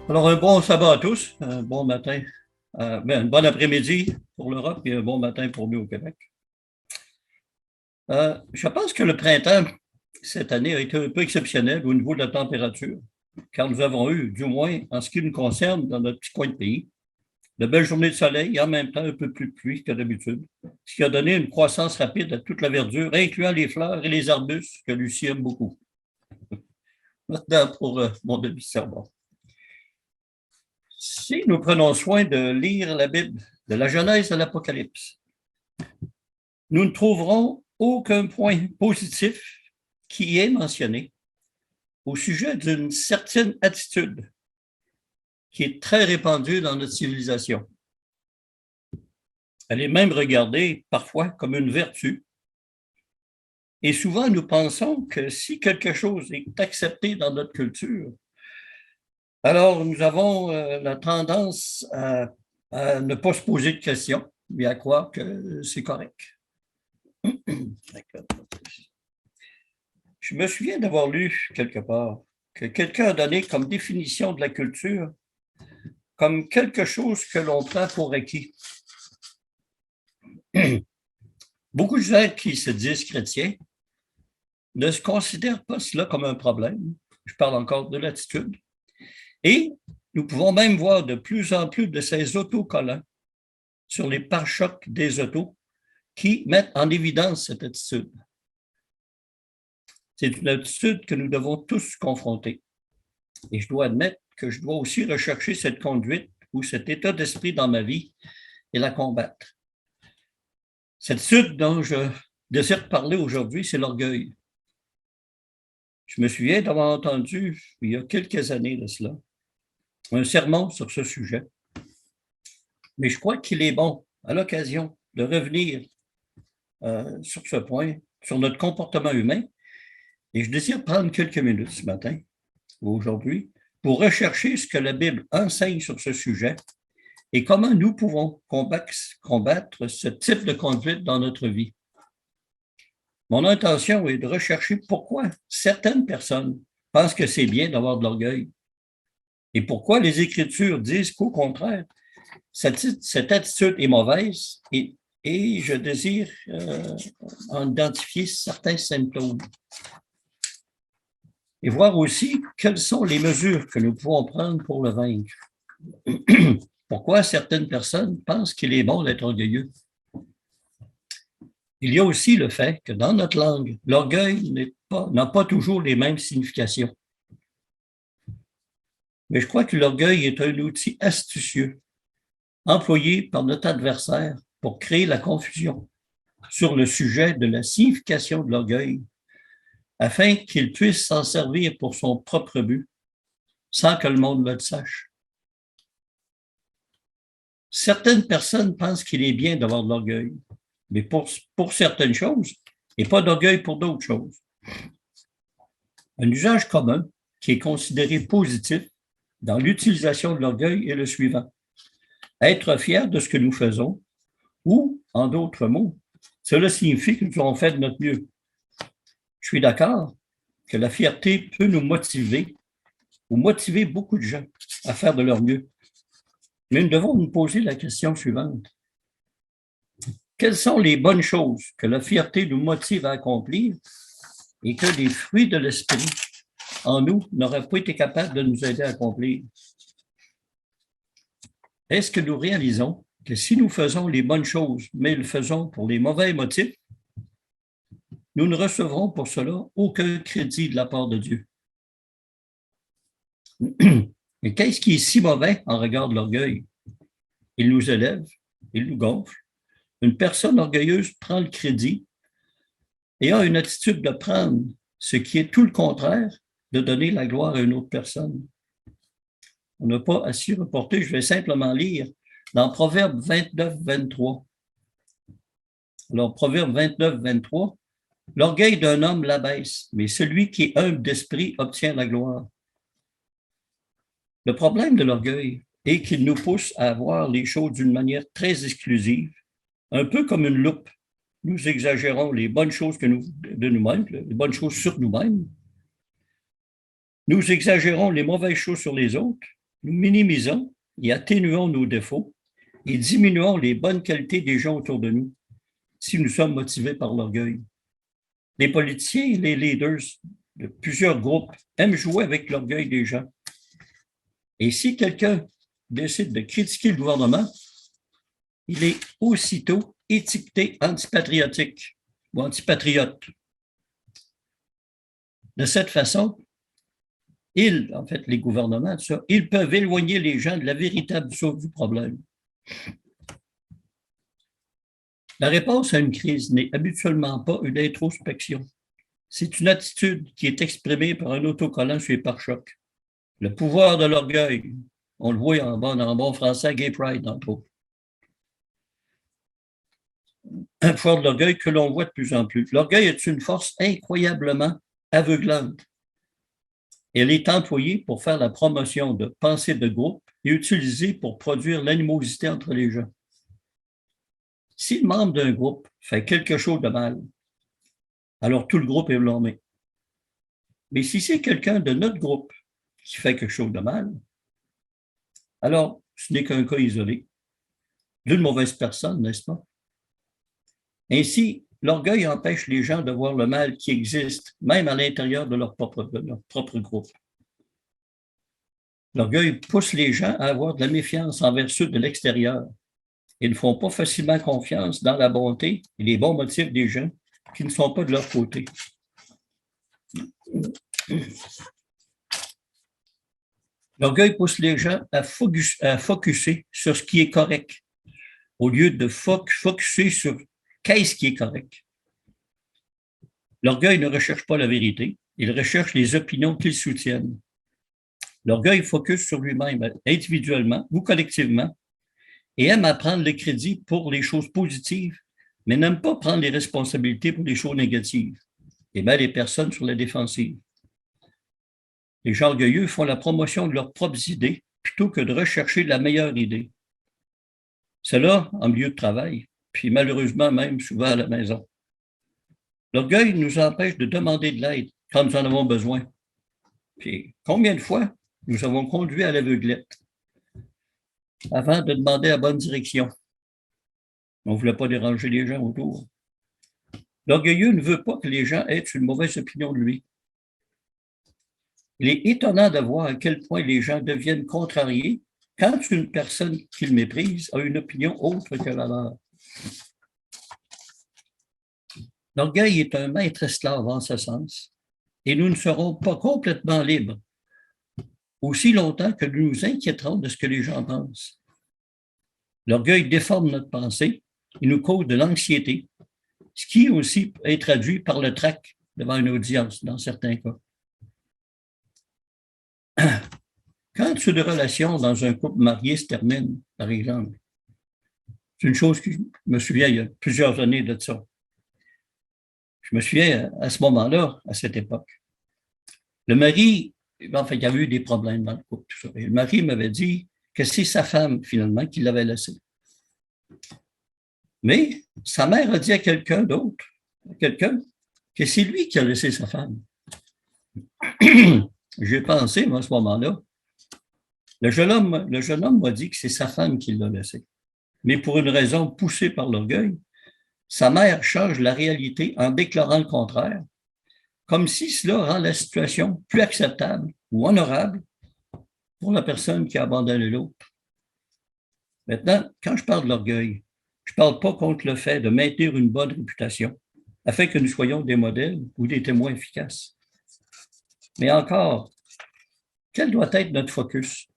Alors, un bon sabbat à tous, un bon matin, un bon après-midi pour l'Europe et un bon matin pour nous au Québec. Je pense que le printemps, cette année, a été un peu exceptionnel au niveau de la température, car nous avons eu, du moins en ce qui nous concerne, dans notre petit coin de pays, de belles journées de soleil et en même temps un peu plus de pluie que d'habitude, ce qui a donné une croissance rapide à toute la verdure, incluant les fleurs et les arbustes que Lucie aime beaucoup. Maintenant, pour mon demi-sermon. Si nous prenons soin de lire la Bible, de la Genèse à l'Apocalypse, nous ne trouverons aucun point positif qui est mentionné au sujet d'une certaine attitude qui est très répandue dans notre civilisation. Elle est même regardée parfois comme une vertu. Et souvent, nous pensons que si quelque chose est accepté dans notre culture, alors nous avons la tendance à ne pas se poser de questions, mais à croire que c'est correct. Je me souviens d'avoir lu quelque part que quelqu'un a donné comme définition de la culture comme quelque chose que l'on prend pour acquis. Beaucoup de gens qui se disent chrétiens ne se considèrent pas cela comme un problème. Je parle encore de l'attitude. Et nous pouvons même voir de plus en plus de ces autocollants sur les pare-chocs des autos qui mettent en évidence cette attitude. C'est une attitude que nous devons tous confronter. Et je dois admettre que je dois aussi rechercher cette conduite ou cet état d'esprit dans ma vie et la combattre. Cette attitude dont je désire parler aujourd'hui, c'est l'orgueil. Je me souviens d'avoir entendu, il y a quelques années de cela, un sermon sur ce sujet. Mais je crois qu'il est bon, à l'occasion, de revenir sur ce point, sur notre comportement humain. Et je désire prendre quelques minutes ce matin, ou aujourd'hui, pour rechercher ce que la Bible enseigne sur ce sujet et comment nous pouvons combattre ce type de conduite dans notre vie. Mon intention est de rechercher pourquoi certaines personnes pensent que c'est bien d'avoir de l'orgueil et pourquoi les Écritures disent qu'au contraire, cette attitude est mauvaise et je désire en identifier certains symptômes. Et voir aussi quelles sont les mesures que nous pouvons prendre pour le vaincre. Pourquoi certaines personnes pensent qu'il est bon d'être orgueilleux. Il y a aussi le fait que dans notre langue, l'orgueil n'a pas toujours les mêmes significations. Mais je crois que l'orgueil est un outil astucieux, employé par notre adversaire pour créer la confusion sur le sujet de la signification de l'orgueil, afin qu'il puisse s'en servir pour son propre but, sans que le monde le sache. Certaines personnes pensent qu'il est bien d'avoir de l'orgueil, mais pour certaines choses, et pas d'orgueil pour d'autres choses. Un usage commun qui est considéré positif dans l'utilisation de l'orgueil est le suivant. Être fier de ce que nous faisons, ou, en d'autres mots, cela signifie que nous avons fait de notre mieux. Je suis d'accord que la fierté peut nous motiver ou motiver beaucoup de gens à faire de leur mieux. Mais nous devons nous poser la question suivante. Quelles sont les bonnes choses que la fierté nous motive à accomplir et que les fruits de l'esprit en nous n'auraient pas été capables de nous aider à accomplir? Est-ce que nous réalisons que si nous faisons les bonnes choses, mais le faisons pour les mauvais motifs, nous ne recevrons pour cela aucun crédit de la part de Dieu? Et qu'est-ce qui est si mauvais en regard de l'orgueil? Il nous élève, il nous gonfle. Une personne orgueilleuse prend le crédit et a une attitude de prendre ce qui est tout le contraire de donner la gloire à une autre personne. On n'a pas à s'y reporter, je vais simplement lire dans Proverbe 29, 23. Alors, Proverbe 29, 23, l'orgueil d'un homme l'abaisse, mais celui qui est humble d'esprit obtient la gloire. Le problème de l'orgueil est qu'il nous pousse à voir les choses d'une manière très exclusive, un peu comme une loupe. Nous exagérons les bonnes choses de nous-mêmes, les bonnes choses sur nous-mêmes. Nous exagérons les mauvaises choses sur les autres nous minimisons et atténuons nos défauts et diminuons les bonnes qualités des gens autour de nous si nous sommes motivés par l'orgueil. Les politiciens et les leaders de plusieurs groupes aiment jouer avec l'orgueil des gens. Et si quelqu'un décide de critiquer le gouvernement, il est aussitôt étiqueté antipatriotique ou antipatriote. De cette façon, en fait, les gouvernements, ils peuvent éloigner les gens de la véritable source du problème. La réponse à une crise n'est habituellement pas une introspection. C'est une attitude qui est exprimée par un autocollant sur les pare-chocs. Le pouvoir de l'orgueil. On le voit en bon français, Gay Pride, entre autres. Un pouvoir de l'orgueil que l'on voit de plus en plus. L'orgueil est une force incroyablement aveuglante. Elle est employée pour faire la promotion de pensées de groupe et utilisée pour produire l'animosité entre les gens. Si le membre d'un groupe fait quelque chose de mal, alors tout le groupe est blâmé. Mais si c'est quelqu'un de notre groupe qui fait quelque chose de mal, alors ce n'est qu'un cas isolé d'une mauvaise personne, n'est-ce pas? Ainsi, l'orgueil empêche les gens de voir le mal qui existe, même à l'intérieur de leur propre groupe. L'orgueil pousse les gens à avoir de la méfiance envers ceux de l'extérieur. Ils ne font pas facilement confiance dans la bonté et les bons motifs des gens qui ne sont pas de leur côté. L'orgueil pousse les gens à focusser sur ce qui est correct, au lieu de focusser sur qu'est-ce qui est correct. L'orgueil ne recherche pas la vérité, il recherche les opinions qu'il soutienne. L'orgueil focus sur lui-même, individuellement ou collectivement, et aime à prendre le crédit pour les choses positives, mais n'aime pas prendre les responsabilités pour les choses négatives, et met les personnes sur la défensive. Les gens orgueilleux font la promotion de leurs propres idées plutôt que de rechercher la meilleure idée. Cela en milieu de travail, puis malheureusement même souvent à la maison. L'orgueil nous empêche de demander de l'aide quand nous en avons besoin. Puis combien de fois nous avons conduit à l'aveuglette avant de demander la bonne direction? On ne voulait pas déranger les gens autour. L'orgueilleux ne veut pas que les gens aient une mauvaise opinion de lui. Il est étonnant de voir à quel point les gens deviennent contrariés quand une personne qu'ils méprisent a une opinion autre que la leur. L'orgueil est un maître esclave en ce sens, et nous ne serons pas complètement libres aussi longtemps que nous nous inquiéterons de ce que les gens pensent. L'orgueil déforme notre pensée et nous cause de l'anxiété, ce qui aussi est traduit par le trac devant une audience dans certains cas. Quand une relation dans un couple marié se termine, par exemple, c'est une chose que je me souviens il y a plusieurs années de ça. Je me souviens à ce moment-là, à cette époque, le mari, enfin, il y avait eu des problèmes dans le couple, tout ça. Et le mari m'avait dit que c'est sa femme, finalement, qui l'avait laissé. Mais sa mère a dit à quelqu'un d'autre, que c'est lui qui a laissé sa femme. J'ai pensé, moi, à ce moment-là, le jeune homme m'a dit que c'est sa femme qui l'a laissé. Mais pour une raison poussée par l'orgueil, sa mère change la réalité en déclarant le contraire, comme si cela rend la situation plus acceptable ou honorable pour la personne qui a abandonné l'autre. Maintenant, quand je parle de l'orgueil, je ne parle pas contre le fait de maintenir une bonne réputation afin que nous soyons des modèles ou des témoins efficaces. Mais encore, quel doit être notre focus?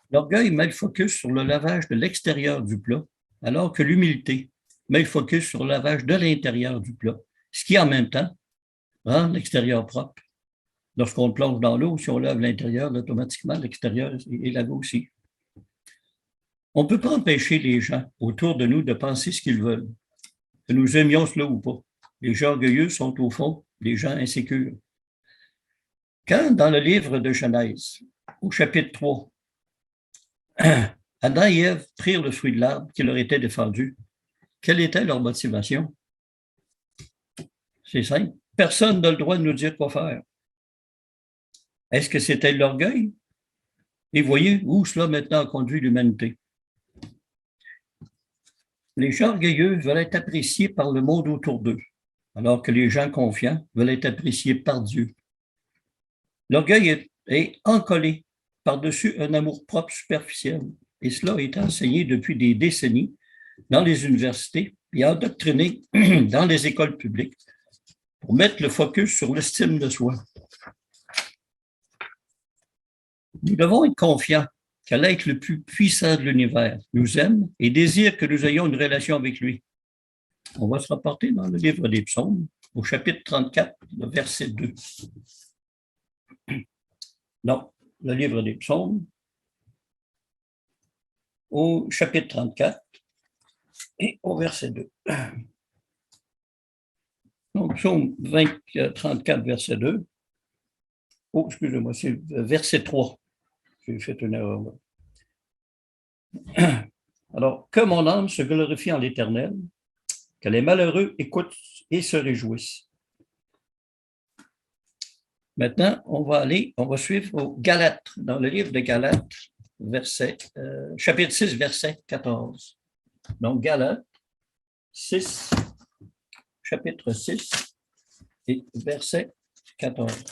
L'orgueil met le focus sur le lavage de l'extérieur du plat, alors que l'humilité met le focus sur le lavage de l'intérieur du plat, ce qui en même temps rend l'extérieur propre. Lorsqu'on plonge dans l'eau, si on lave l'intérieur, automatiquement l'extérieur est lavé aussi. On ne peut pas empêcher les gens autour de nous de penser ce qu'ils veulent, que nous aimions cela ou pas. Les gens orgueilleux sont au fond des gens insécures. Quand, dans le livre de Genèse, au chapitre 3, Adam et Ève prirent le fruit de l'arbre qui leur était défendu, quelle était leur motivation? C'est simple. Personne n'a le droit de nous dire quoi faire. Est-ce que c'était l'orgueil Et voyez où cela maintenant conduit l'humanité. Les gens orgueilleux veulent être appréciés par le monde autour d'eux, alors que les gens confiants veulent être appréciés par Dieu. L'orgueil est encollé par-dessus un amour-propre superficiel, et cela est enseigné depuis des décennies dans les universités et endoctriné dans les écoles publiques pour mettre le focus sur l'estime de soi. Nous devons être confiants que l'être le plus puissant de l'univers nous aime et désire que nous ayons une relation avec lui. On va se rapporter dans le livre des Psaumes, au chapitre 34, le verset 2. Non, le livre des Psaumes, au chapitre 34 et au verset 2. Donc, Psaume 34, verset 2. Oh, excusez-moi, c'est verset 3. J'ai fait une erreur là. Alors, que mon âme se glorifie en l'Éternel, que les malheureux écoutent et se réjouissent. Maintenant, on va suivre au Galates, dans le livre de Galates, chapitre 6, verset 14. Donc, Galates 6, chapitre 6 et verset 14.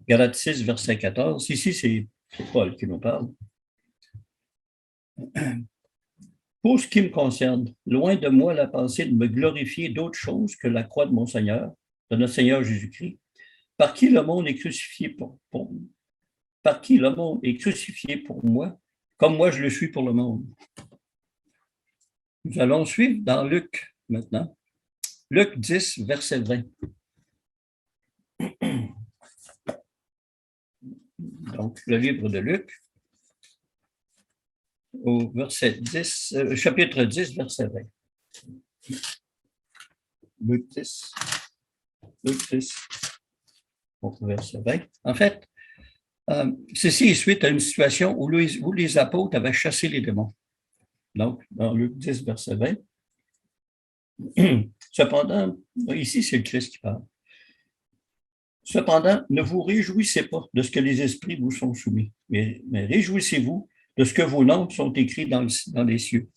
Galates 6, verset 14. Ici, c'est Paul qui nous parle. Pour ce qui me concerne, loin de moi la pensée de me glorifier d'autre chose que la croix de mon Seigneur, de notre Seigneur Jésus-Christ, par qui le monde est crucifié par qui le monde est crucifié pour moi, comme moi je le suis pour le monde. Nous allons suivre dans Luc maintenant. Luc 10, verset 20. Donc, le livre de Luc, au verset 10, chapitre 10, verset 20. Luc 10, au verset 20. En fait, ceci est suite à une situation où les apôtres avaient chassé les démons. Donc, dans Luc 10, verset 20. Cependant, ici, c'est le Christ qui parle. Cependant, ne vous réjouissez pas de ce que les esprits vous sont soumis, mais réjouissez-vous de ce que vos noms sont écrits dans les cieux.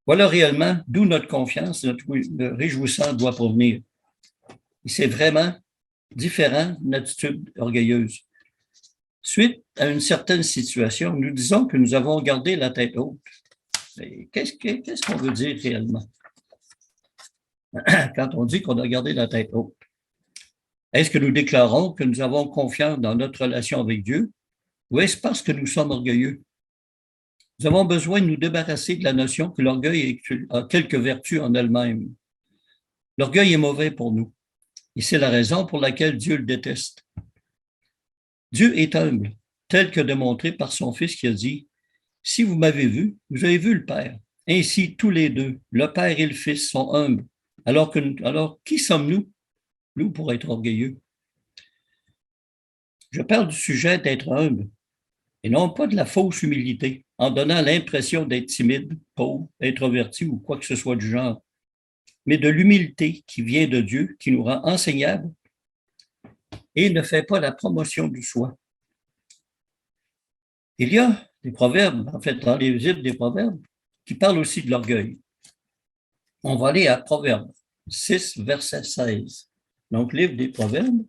Voilà réellement d'où notre confiance, notre réjouissance doit provenir. C'est vraiment différent d'une attitude orgueilleuse. Suite à une certaine situation, nous disons que nous avons gardé la tête haute. Qu'est-ce qu'on veut dire réellement quand on dit qu'on a gardé la tête haute? Est-ce que nous déclarons que nous avons confiance dans notre relation avec Dieu ou est-ce parce que nous sommes orgueilleux? Nous avons besoin de nous débarrasser de la notion que l'orgueil a quelques vertus en elle-même. L'orgueil est mauvais pour nous et c'est la raison pour laquelle Dieu le déteste. Dieu est humble, tel que démontré par son Fils qui a dit « Si vous m'avez vu, vous avez vu le Père. Ainsi, tous les deux, le Père et le Fils, sont humbles. Alors, qui sommes-nous, nous, pour être orgueilleux? » Je parle du sujet d'être humble et non pas de la fausse humilité, en donnant l'impression d'être timide, pauvre, introverti ou quoi que ce soit du genre, mais de l'humilité qui vient de Dieu, qui nous rend enseignables et ne fait pas la promotion du soi. Il y a des proverbes, en fait, dans les livres des proverbes, qui parlent aussi de l'orgueil. On va aller à Proverbes 6, verset 16. Donc, livre des proverbes,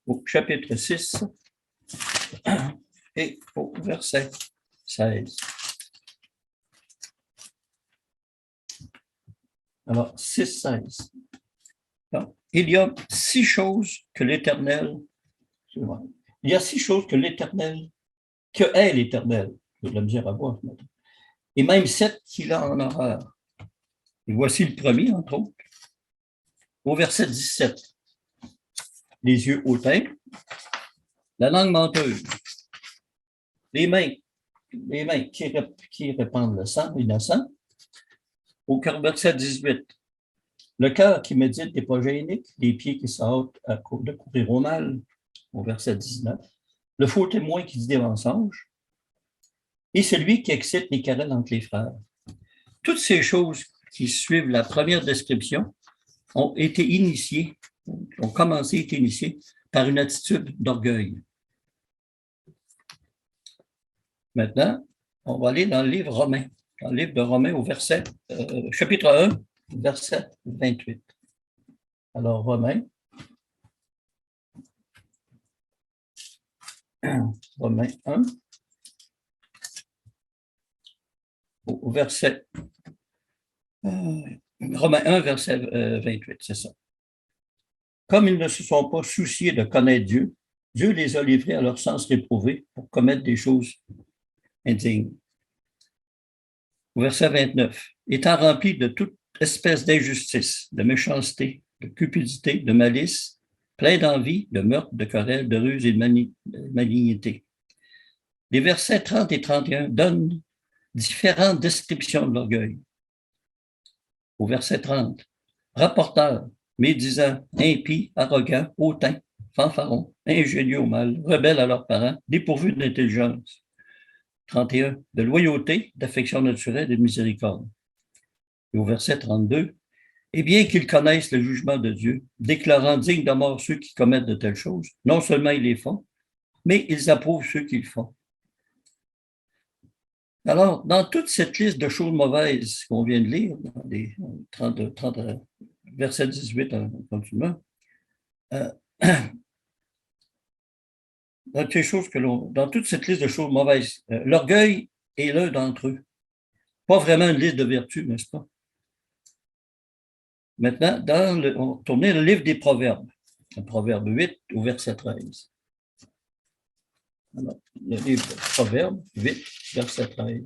au chapitre 6 et au verset 16. Alors, 6, 16. Donc, il y a 6 choses que l'Éternel, que est l'Éternel, j'ai de la misère à voir, et même 7 qu'il a en horreur. Et voici le premier, entre autres, au verset 17. Les yeux hautains, la langue menteuse, les mains qui répandent le sang innocent, au verset 18. Le cœur qui médite des projets iniques, les pieds qui sortent de courir au mal, au verset 19. Le faux témoin qui dit des mensonges, et celui qui excite les querelles entre les frères. Toutes ces choses qui suivent la première description ont été initiées, ont commencé à être initiées par une attitude d'orgueil. Maintenant, on va aller dans le livre Romain, dans le livre de Romains au chapitre 1, verset 28. Alors, Romains 1, au verset Romains 1, verset 28, c'est ça. Comme ils ne se sont pas souciés de connaître Dieu, Dieu les a livrés à leur sens réprouvé pour commettre des choses indignes. Au verset 29, étant remplis de toute espèce d'injustice, de méchanceté, de cupidité, de malice, plein d'envie, de meurtre, de querelle, de ruse et de malignité. Les versets 30 et 31 donnent différentes descriptions de l'orgueil. Au verset 30, rapporteurs, médisants, impies, arrogants, hautains, fanfarons, ingénieux au mal, rebelles à leurs parents, dépourvus d'intelligence. 31, de loyauté, d'affection naturelle et de miséricorde. Et au verset 32, et bien qu'ils connaissent le jugement de Dieu, déclarant dignes de mort ceux qui commettent de telles choses, non seulement ils les font, mais ils approuvent ceux qui le font. Alors, dans toute cette liste de choses mauvaises qu'on vient de lire, dans les 30 verset 18 en continuant, dans toute cette liste de choses mauvaises, l'orgueil est l'un d'entre eux. Pas vraiment une liste de vertus, n'est-ce pas? Maintenant, on tournait le livre des Proverbes, le Proverbe 8 au verset 13. Alors, le livre Proverbe 8, verset 13.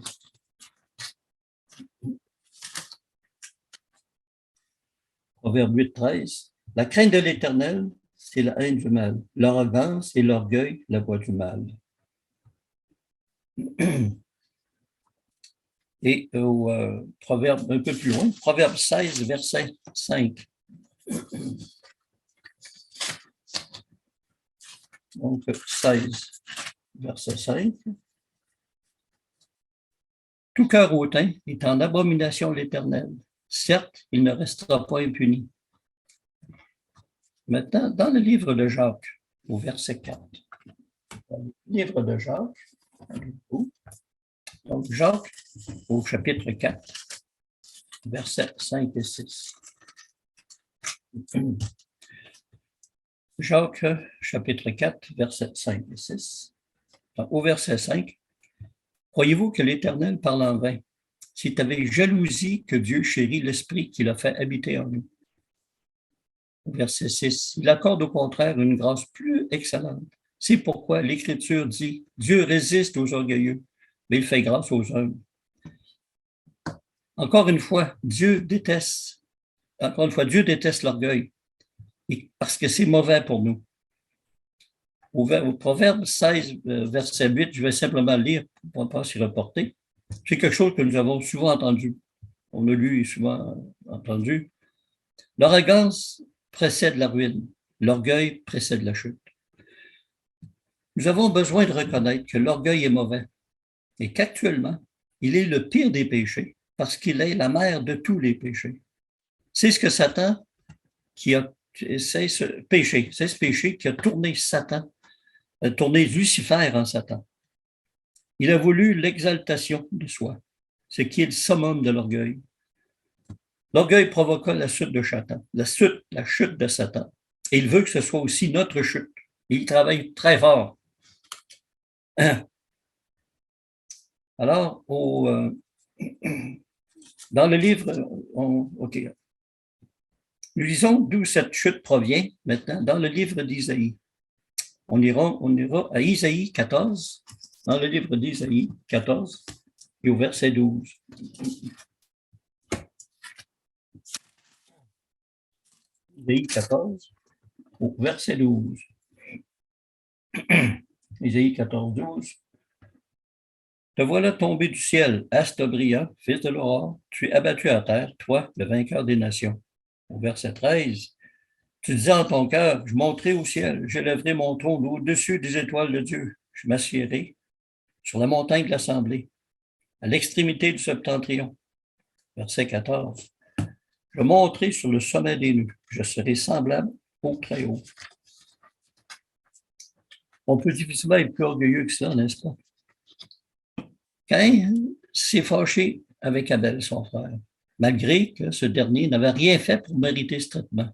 Proverbe 8, 13. La crainte de l'Éternel, c'est la haine du mal. L'arrogance et l'orgueil, la voie du mal. Et au proverbe un peu plus loin, Proverbe 16, verset 5. Donc, 16, verset 5. Tout cœur hautain est en abomination à l'Éternel. Certes, il ne restera pas impuni. Maintenant, dans le livre de Jacques, au verset 4. Dans le livre de Jacques, donc Jacques, au chapitre 4, versets 5 et 6. Jacques, chapitre 4, versets 5 et 6. Donc, au verset 5, croyez-vous que l'Éternel parle en vain? C'est avec jalousie que Dieu chérit l'esprit qu'il a fait habiter en nous. Au verset 6, il accorde au contraire une grâce plus excellente. C'est pourquoi l'Écriture dit, Dieu résiste aux orgueilleux, mais il fait grâce aux humbles. Encore une fois, Dieu déteste l'orgueil, parce que c'est mauvais pour nous. Au Proverbe 16, verset 8, je vais simplement lire pour ne pas s'y reporter. C'est quelque chose que nous avons souvent entendu. On a lu et souvent entendu. L'arrogance précède la ruine. L'orgueil précède la chute. Nous avons besoin de reconnaître que l'orgueil est mauvais et qu'actuellement, il est le pire des péchés parce qu'il est la mère de tous les péchés. C'est ce que Satan, c'est ce péché qui a tourné Satan, a tourné Lucifer en Satan. Il a voulu l'exaltation de soi, ce qui est le summum de l'orgueil. L'orgueil provoqua la chute de Satan, la chute de Satan. Et il veut que ce soit aussi notre chute. Et il travaille très fort. Alors, dans le livre, OK. Nous lisons d'où cette chute provient maintenant dans le livre d'Isaïe. On ira à Isaïe 14, dans le livre d'Isaïe 14 et au verset 12. Isaïe 14, au verset 12. Isaïe 14, 12. Te voilà tombé du ciel, astre brillant, fils de l'aurore, tu es abattu à terre, toi, le vainqueur des nations. Au verset 13, tu disais en ton cœur, je monterai au ciel, j'élèverai mon trône au-dessus des étoiles de Dieu, je m'assiérai sur la montagne de l'assemblée, à l'extrémité du septentrion. Verset 14, je monterai sur le sommet des nues, je serai semblable au très haut. On peut difficilement être plus orgueilleux que ça, n'est-ce pas? Caïn s'est fâché avec Abel, son frère, malgré que ce dernier n'avait rien fait pour mériter ce traitement.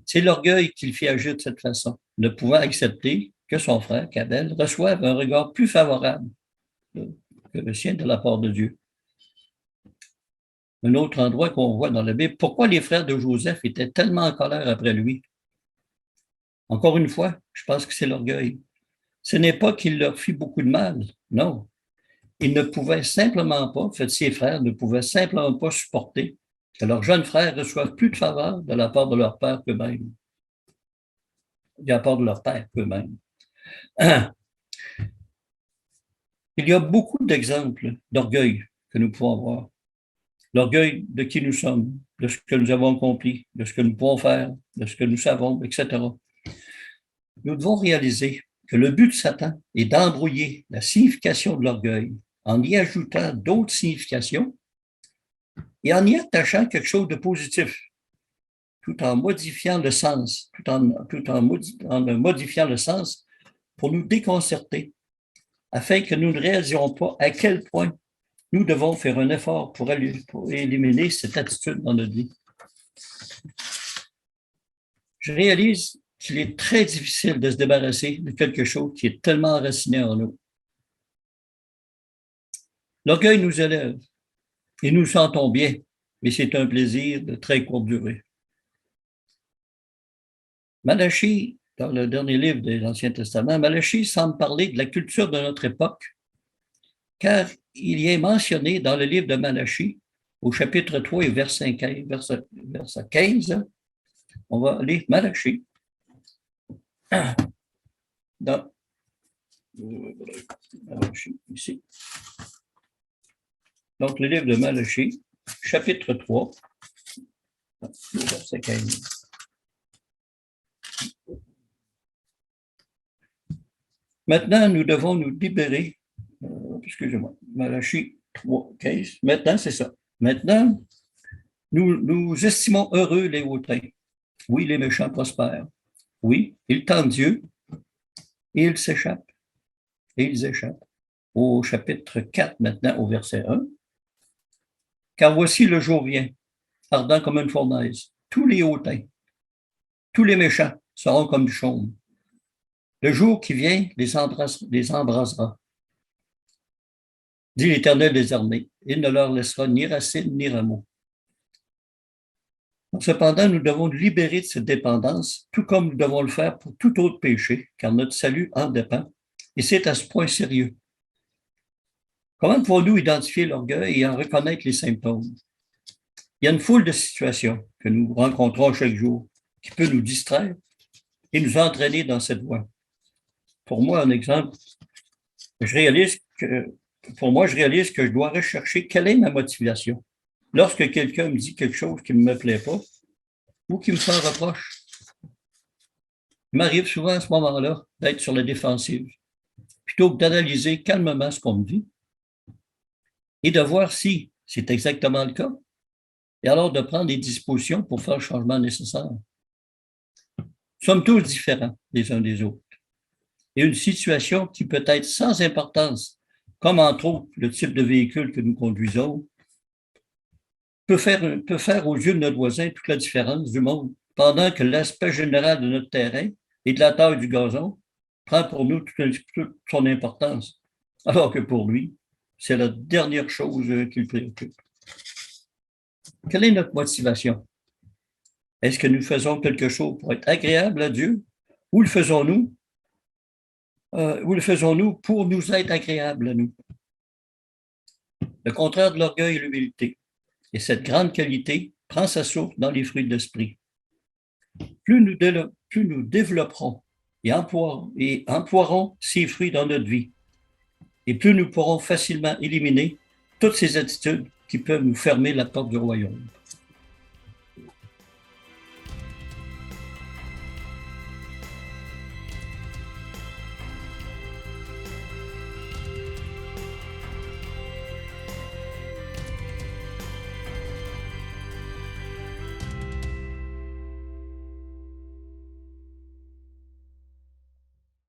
C'est l'orgueil qui le fit agir de cette façon, ne pouvant accepter que son frère, qu'Abel, reçoive un regard plus favorable que le sien de la part de Dieu. Un autre endroit qu'on voit dans la Bible, pourquoi les frères de Joseph étaient tellement en colère après lui? Encore une fois, je pense que c'est l'orgueil. Ce n'est pas qu'il leur fit beaucoup de mal, non. Ils ne pouvaient simplement pas, en fait, ses frères ne pouvaient simplement pas supporter que leurs jeunes frères reçoivent plus de faveur de la part de leur père qu'eux-mêmes. De la part de leur père qu'eux-mêmes. Il y a beaucoup d'exemples d'orgueil que nous pouvons voir. L'orgueil de qui nous sommes, de ce que nous avons accompli, de ce que nous pouvons faire, de ce que nous savons, etc. Nous devons réaliser que le but de Satan est d'embrouiller la signification de l'orgueil en y ajoutant d'autres significations et en y attachant quelque chose de positif, tout en modifiant le sens, tout en modifiant le sens pour nous déconcerter, afin que nous ne réalisions pas à quel point nous devons faire un effort pour éliminer cette attitude dans notre vie. Je réalise qu'il est très difficile de se débarrasser de quelque chose qui est tellement enraciné en nous. L'orgueil nous élève et nous sentons bien, mais c'est un plaisir de très courte durée. Malachie, dans le dernier livre de l'Ancien Testament, Malachie semble parler de la culture de notre époque, car il y est mentionné dans le livre de Malachie, au chapitre 3 et verset 15, on va lire Malachie. Dans Malachie, ici. Donc, le livre de Malachie, chapitre 3, verset 15. Maintenant, nous devons nous libérer. Excusez-moi, Malachie 3, 15. Maintenant, c'est ça. Maintenant, nous estimons heureux les hautains. Oui, les méchants prospèrent. Oui, ils tentent Dieu et ils s'échappent. Et ils échappent. Au chapitre 4, maintenant, au verset 1. Car voici le jour vient, ardent comme une fournaise. Tous les hautains, tous les méchants seront comme du chaume. Le jour qui vient les embrasera. Dit l'Éternel des armées, il ne leur laissera ni racine ni rameau. Cependant, nous devons nous libérer de cette dépendance, tout comme nous devons le faire pour tout autre péché, car notre salut en dépend. Et c'est à ce point sérieux. Comment pouvons-nous identifier l'orgueil et en reconnaître les symptômes? Il y a une foule de situations que nous rencontrons chaque jour qui peut nous distraire et nous entraîner dans cette voie. Pour moi, un exemple, je réalise que je dois rechercher quelle est ma motivation. Lorsque quelqu'un me dit quelque chose qui ne me plaît pas ou qui me fait un reproche, il m'arrive souvent à ce moment-là d'être sur la défensive, plutôt que d'analyser calmement ce qu'on me dit et de voir si c'est exactement le cas, et alors de prendre des dispositions pour faire le changement nécessaire. Nous sommes tous différents les uns des autres. Et une situation qui peut être sans importance, comme entre autres le type de véhicule que nous conduisons, peut faire aux yeux de notre voisin toute la différence du monde, pendant que l'aspect général de notre terrain et de la taille du gazon prend pour nous toute son importance, alors que pour lui, c'est la dernière chose qui le préoccupe. Quelle est notre motivation? Est-ce que nous faisons quelque chose pour être agréable à Dieu ou le faisons-nous pour nous être agréables à nous? Le contraire de l'orgueil est l'humilité. Et cette grande qualité prend sa source dans les fruits de l'esprit. Plus nous développerons et emploierons ces fruits dans notre vie, et plus nous pourrons facilement éliminer toutes ces attitudes qui peuvent nous fermer la porte du royaume.